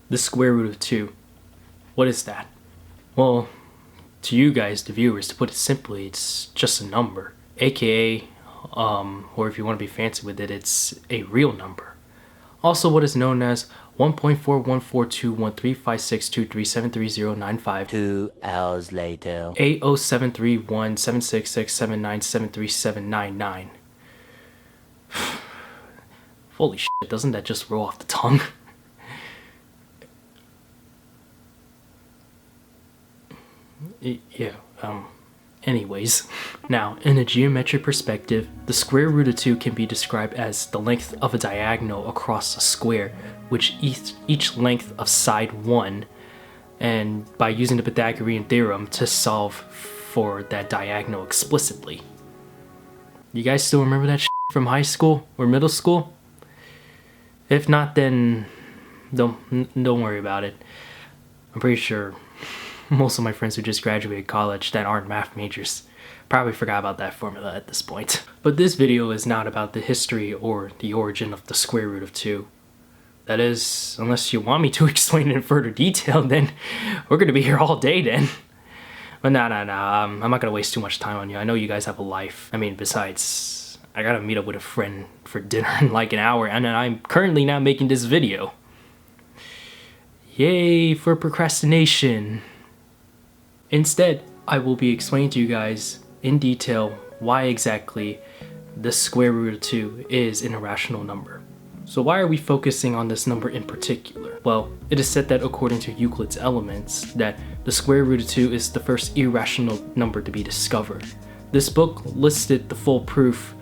The square root of 2. What is that? Well, to you guys, the viewers, to put it simply, it's just a number. AKA, or if you want to be fancy with it, it's a real number. Also what is known as 1.4142135623733095. 2 hours later. 807317667973799. Holy shit, doesn't that just roll off the tongue? Yeah, anyways. Now, in a geometric perspective, the square root of 2 can be described as the length of a diagonal across a square, which each length of side 1, and by using the Pythagorean theorem to solve for that diagonal explicitly. You guys still remember that shit from high school or middle school? If not, then don't worry about it. I'm pretty sure most of my friends who just graduated college that aren't math majors probably forgot about that formula at this point. But this video is not about the history or the origin of the square root of 2. That is, unless you want me to explain it in further detail, then we're gonna be here all day then. But nah, I'm not gonna waste too much time on you. I know you guys have a life. I mean, besides, I gotta meet up with a friend for dinner in like an hour, and I'm currently not making this video. Yay for procrastination. Instead, I will be explaining to you guys in detail why exactly the square root of 2 is an irrational number. So why are we focusing on this number in particular? Well, it is said that according to Euclid's Elements, that the square root of 2 is the first irrational number to be discovered. This book listed the full proof,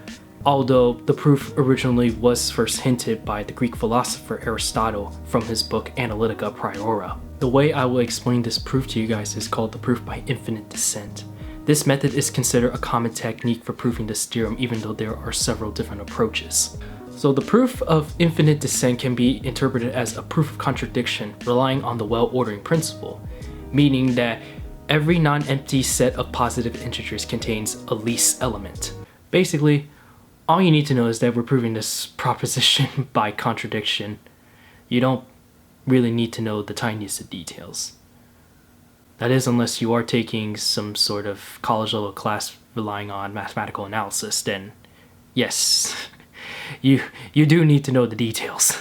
although the proof originally was first hinted by the Greek philosopher Aristotle from his book Analytica Priora. The way I will explain this proof to you guys is called the proof by infinite descent. This method is considered a common technique for proving this theorem, even though there are several different approaches. So the proof of infinite descent can be interpreted as a proof of contradiction relying on the well-ordering principle, meaning that every non-empty set of positive integers contains a least element. Basically, all you need to know is that we're proving this proposition by contradiction. You don't really need to know the tiniest of details. That is, unless you are taking some sort of college level class relying on mathematical analysis, then yes, you do need to know the details.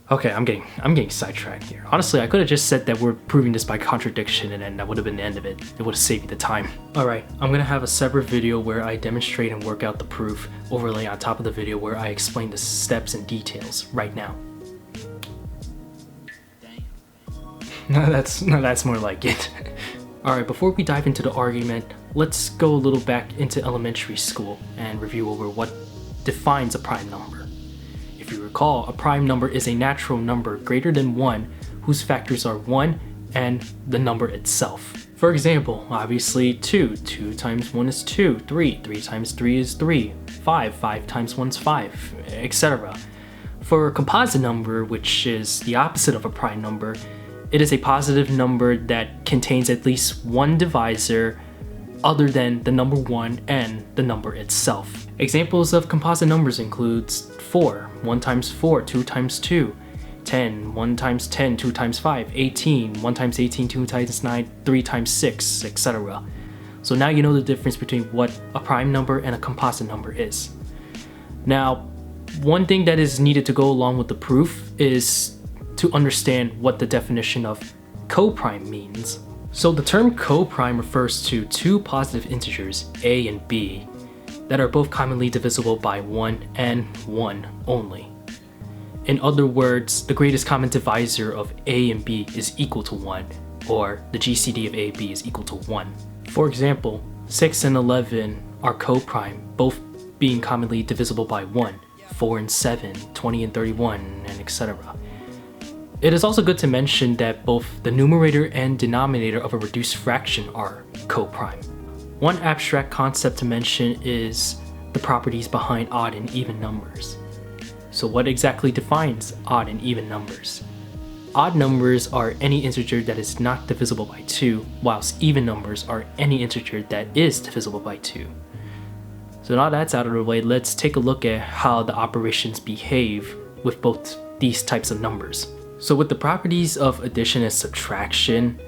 Okay, I'm getting sidetracked here. Honestly, I could have just said that we're proving this by contradiction and then that would have been the end of it. It would have saved me the time. Alright, I'm gonna have a separate video where I demonstrate and work out the proof, overlay on top of the video where I explain the steps and details right now. No, that's more like it. Alright, before we dive into the argument, let's go a little back into elementary school and review over what defines a prime number. If you recall, a prime number is a natural number greater than 1 whose factors are 1 and the number itself. For example, obviously 2 times 1 is 2, 3 times 3 is 3, 5 times 1 is 5, etc. For a composite number, which is the opposite of a prime number, it is a positive number that contains at least one divisor other than the number 1 and the number itself. Examples of composite numbers includes 4, 1 times 4, 2 times 2, 10, 1 times 10, 2 times 5, 18, 1 times 18, 2 times 9, 3 times 6, etc. So now you know the difference between what a prime number and a composite number is. Now, one thing that is needed to go along with the proof is to understand what the definition of coprime means. So the term coprime refers to two positive integers, a and b, that are both commonly divisible by 1 and 1 only. In other words, the greatest common divisor of a and b is equal to 1, or the GCD of a and b is equal to 1. For example, 6 and 11 are coprime, both being commonly divisible by 1, 4 and 7, 20 and 31, and etc. It is also good to mention that both the numerator and denominator of a reduced fraction are coprime. One abstract concept to mention is the properties behind odd and even numbers. So what exactly defines odd and even numbers? Odd numbers are any integer that is not divisible by 2, whilst even numbers are any integer that is divisible by 2. So now that's out of the way, let's take a look at how the operations behave with both these types of numbers. So with the properties of addition and subtraction,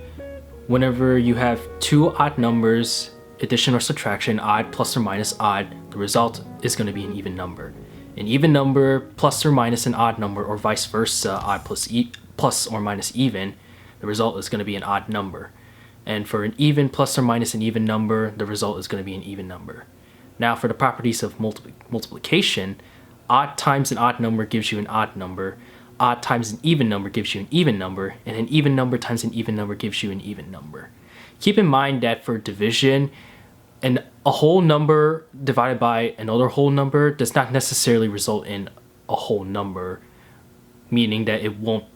whenever you have two odd numbers, addition or subtraction, odd plus or minus odd, the result is going to be an even number. An even number plus or minus an odd number, or vice versa, odd plus or minus even, the result is going to be an odd number. And for an even plus or minus an even number, the result is going to be an even number. Now for the properties of multiplication, odd times an odd number gives you an odd number, odd times an even number gives you an even number, and an even number times an even number gives you an even number. Keep in mind that for division, a whole number divided by another whole number does not necessarily result in a whole number, meaning that it will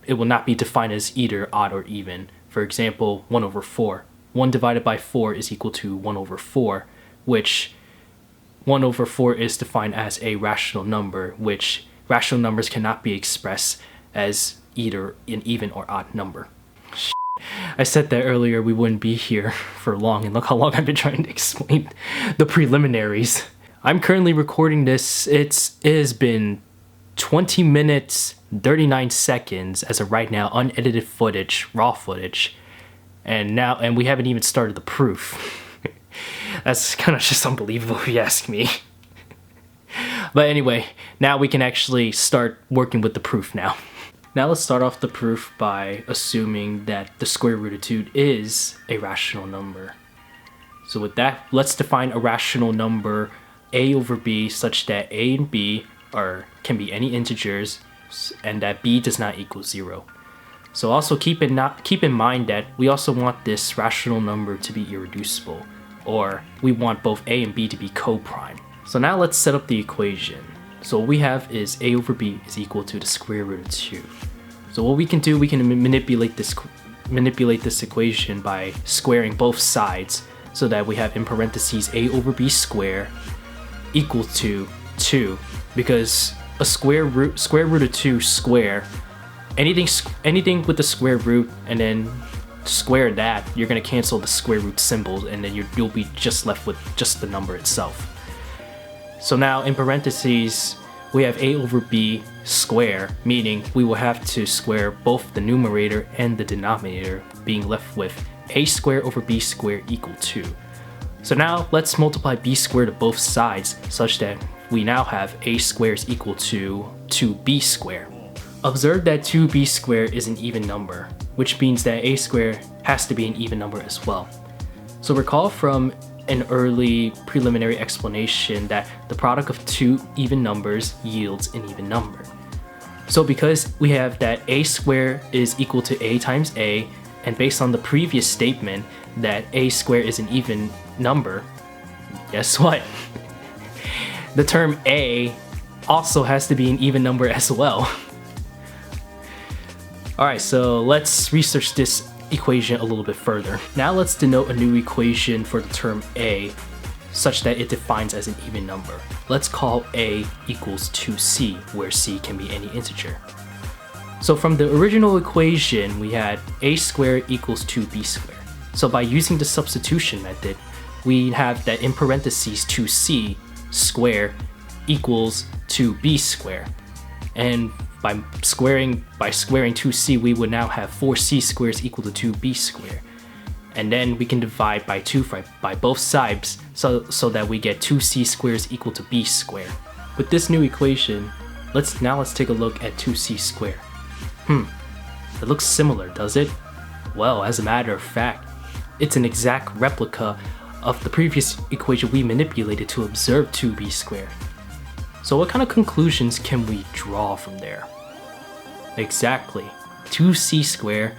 not be defined as either odd or even. For example, 1 over 4. 1 divided by 4 is equal to 1 over 4, which 1 over 4 is defined as a rational number, which rational numbers cannot be expressed as either an even or odd number. I said that earlier we wouldn't be here for long, and look how long I've been trying to explain the preliminaries. I'm currently recording this. It has been 20 minutes, 39 seconds as of right now, unedited footage, raw footage, and we haven't even started the proof. That's kind of just unbelievable if you ask me. But anyway, now we can actually start working with the proof now. Now let's start off the proof by assuming that the square root of 2 is a rational number. So with that, let's define a rational number a over b such that a and b can be any integers and that b does not equal 0. So also keep in mind that we also want this rational number to be irreducible, or we want both a and b to be co-prime. So now let's set up the equation. So what we have is a over b is equal to the square root of 2. So what we can do, we can manipulate this equation by squaring both sides, so that we have in parentheses a over b square equal to 2, because a square root of 2 square, anything with the square root and then square that, you're going to cancel the square root symbols, and then you'll be just left with just the number itself. So now in parentheses, we have a over b square, meaning we will have to square both the numerator and the denominator, being left with a square over b square equal 2. So now let's multiply b squared to both sides such that we now have a square is equal to 2b square. Observe that 2b square is an even number, which means that a square has to be an even number as well. So recall from an early preliminary explanation that the product of two even numbers yields an even number. So because we have that a square is equal to a times a, and based on the previous statement that a square is an even number, guess what? The term a also has to be an even number as well. Alright, so let's research this equation a little bit further. Now let's denote a new equation for the term a such that it defines as an even number. Let's call a equals 2c, where c can be any integer. So from the original equation, we had a squared equals 2b squared. So by using the substitution method, we have that in parentheses 2c squared equals 2b squared. And by squaring 2c, we would now have 4c squared is equal to 2b squared. And then we can divide by 2 by both sides so that we get 2c squared is equal to b squared. With this new equation, let's take a look at 2c squared. It looks similar, does it? Well, as a matter of fact, it's an exact replica of the previous equation we manipulated to observe 2b squared. So what kind of conclusions can we draw from there? Exactly, 2c squared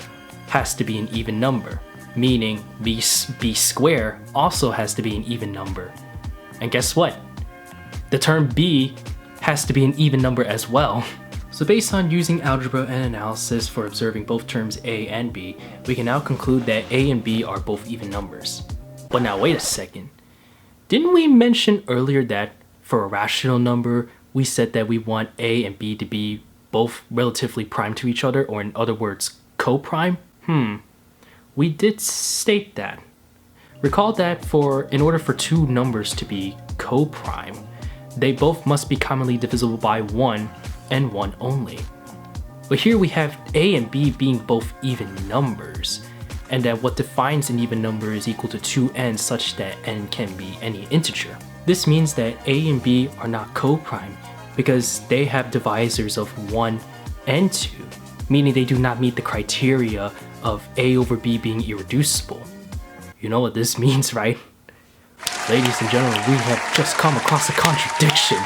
has to be an even number, meaning b squared also has to be an even number. And guess what? The term b has to be an even number as well. So based on using algebra and analysis for observing both terms a and b, we can now conclude that a and b are both even numbers. But now wait a second. Didn't we mention earlier that for a rational number, we said that we want a and b to be both relatively prime to each other, or in other words, co-prime? We did state that. Recall that in order for two numbers to be co-prime, they both must be commonly divisible by 1 and 1 only. But here we have a and b being both even numbers, and that what defines an even number is equal to 2n such that n can be any integer. This means that a and b are not co-prime because they have divisors of 1 and 2, meaning they do not meet the criteria of a over b being irreducible. You know what this means, right? Ladies and gentlemen, we have just come across a contradiction.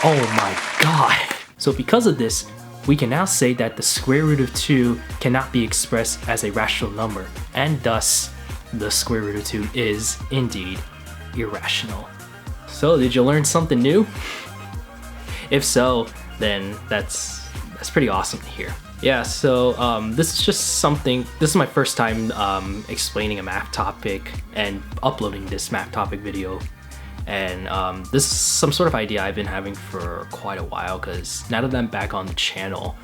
Oh my god. So because of this, we can now say that the square root of 2 cannot be expressed as a rational number, and thus the square root of 2 is indeed irrational. So did you learn something new? If so, then that's pretty awesome to hear. Yeah, so this is my first time explaining a math topic and uploading this math topic video. And this is some sort of idea I've been having for quite a while, because now that I'm back on the channel,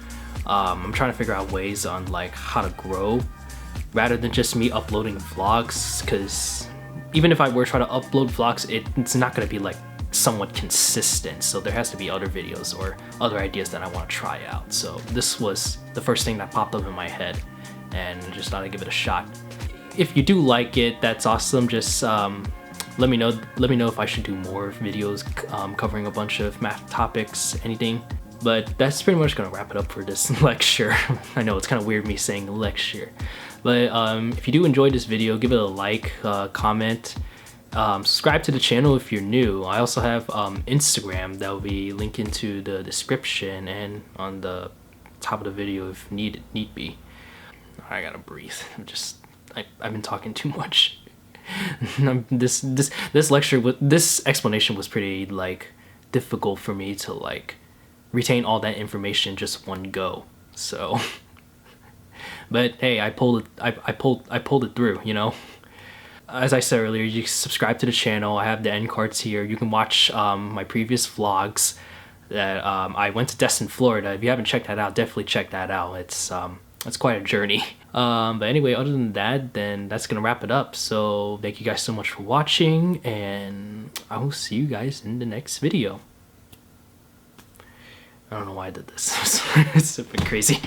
I'm trying to figure out ways on like how to grow rather than just me uploading vlogs, because even if I were trying to upload vlogs, it's not going to be like somewhat consistent, so there has to be other videos or other ideas that I want to try out. So this was the first thing that popped up in my head, and I just thought I'd give it a shot. If you do like it, that's awesome. Just let me know if I should do more videos covering a bunch of math topics, anything. But that's pretty much gonna wrap it up for this lecture. I know it's kind of weird me saying lecture, but if you do enjoy this video, give it a like, comment, subscribe to the channel if you're new. I also have Instagram that will be linked into the description and on the top of the video if need be. I gotta breathe. I've been talking too much. This explanation was pretty like difficult for me to like retain all that information in just one go. So, but hey, I pulled it through, you know. As I said earlier, you can subscribe to the channel. I have the end cards here. You can watch my previous vlogs that I went to Destin, Florida. If you haven't checked that out, definitely check that out. It's quite a journey. But anyway, other than that, then that's gonna wrap it up. So thank you guys so much for watching, and I will see you guys in the next video. I don't know why I did this. It's a bit crazy.